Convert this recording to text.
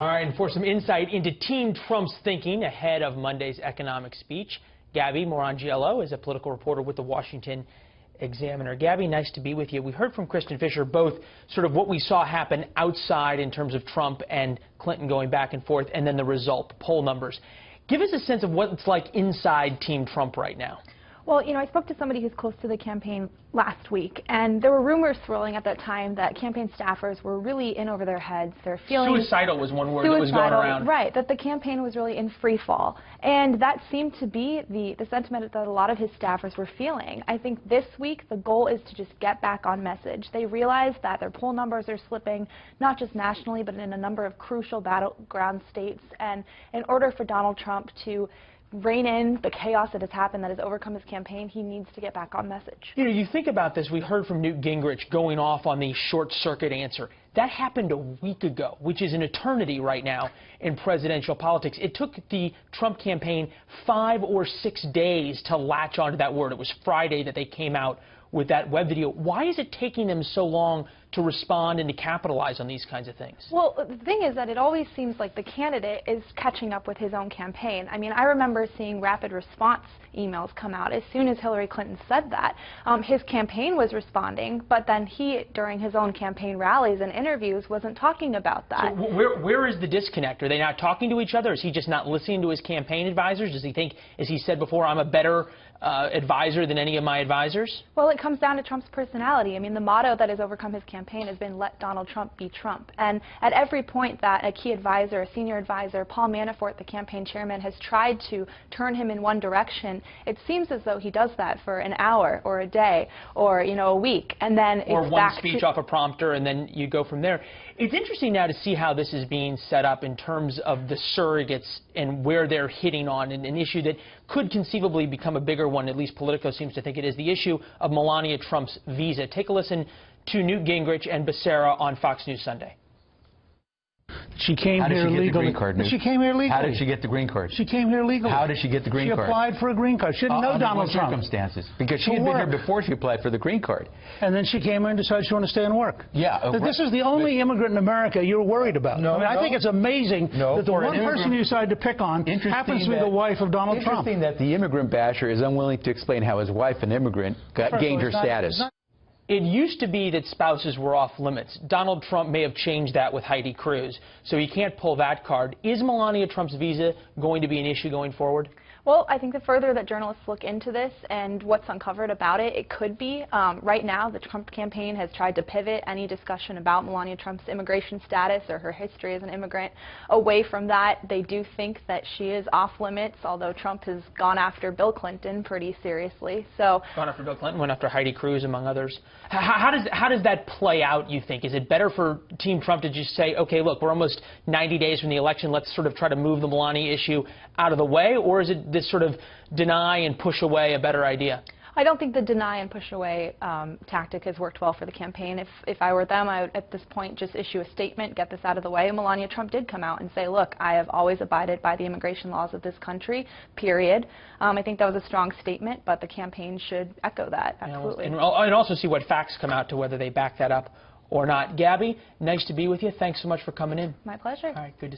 All right, and for some insight into Team Trump's thinking ahead of Monday's economic speech, Gabby Morangiello is a political reporter with the Washington Examiner. Gabby, nice to be with you. We heard from Kristen Fisher both sort of what we saw happen outside in terms of Trump and Clinton going back and forth, and then the result, the poll numbers. Give us a sense of what it's like inside Team Trump right now. Well, I spoke to somebody who's close to the campaign last week, and there were rumors swirling at that time that campaign staffers were really in over their heads. They're feeling suicidal was one word that was going around. Right, that the campaign was really in free fall. And that seemed to be the sentiment that a lot of his staffers were feeling. I think this week the goal is to just get back on message. They realize that their poll numbers are slipping, not just nationally, but in a number of crucial battleground states. And in order for Donald Trump to rein in the chaos that has happened, that has overcome his campaign, he needs to get back on message. You think about this, we heard from Newt Gingrich going off on the short circuit answer. That happened a week ago, which is an eternity right now in presidential politics. It took the Trump campaign 5 or 6 days to latch onto that word. It was Friday that they came out with that web video. Why is it taking them so long to respond and to capitalize on these kinds of things? Well, the thing is that it always seems like the candidate is catching up with his own campaign. I mean, I remember seeing rapid response emails come out as soon as Hillary Clinton said that. His campaign was responding, but then he, during his own campaign rallies and interviews, wasn't talking about that. So where is the disconnect? Are they not talking to each other? Is he just not listening to his campaign advisors? Does he think, as he said before, I'm a better advisor than any of my advisors? Well, it comes down to Trump's personality. I mean, the motto that has overcome his campaign has been let Donald Trump be Trump. And at every point that a key advisor, a senior advisor, Paul Manafort, the campaign chairman, has tried to turn him in one direction, it seems as though he does that for an hour or a day or, a week. And then or it's one back speech off a prompter, and then you go from there. It's interesting now to see how this is being set up in terms of the surrogates and where they're hitting on an issue that could conceivably become a bigger one, at least Politico seems to think it is, the issue of Melania Trump's visa. Take a listen to Newt Gingrich and Becerra on Fox News Sunday. She came here legally. How did she get the green card, Newt? She came here legally. How did she get the green card? She came here legally. How did she get the green card? She applied for a green card. She didn't know Donald Trump. Under what circumstances? Because she had been here before she applied for the green card. And then she came here and decided she wanted to stay and work. Yeah. This is the only immigrant in America you're worried about. I think it's amazing that the one person you decided to pick on happens to be the wife of Donald Trump. Interesting that the immigrant basher is unwilling to explain how his wife, an immigrant, gained her status. It used to be that spouses were off limits. Donald Trump may have changed that with Heidi Cruz, so he can't pull that card. Is Melania Trump's visa going to be an issue going forward? Well, I think the further that journalists look into this and what's uncovered about it, it could be. Right now, the Trump campaign has tried to pivot any discussion about Melania Trump's immigration status or her history as an immigrant away from that. They do think that she is off limits, although Trump has gone after Bill Clinton pretty seriously. Gone after Bill Clinton, went after Heidi Cruz, among others. How does that play out, you think? Is it better for Team Trump to just say, okay, look, we're almost 90 days from the election, let's sort of try to move the Melania issue out of the way, or is it this sort of deny and push away a better idea? I don't think the deny and push away tactic has worked well for the campaign. If I were them, I would at this point just issue a statement, get this out of the way. Melania Trump did come out and say, look, I have always abided by the immigration laws of this country, period. I think that was a strong statement, but the campaigin should echo that, absolutely. And also see what facts come out to whether they back that up or not. Gabby, nice to be with you. Thanks so much for coming in. My pleasure. All right, good to see you.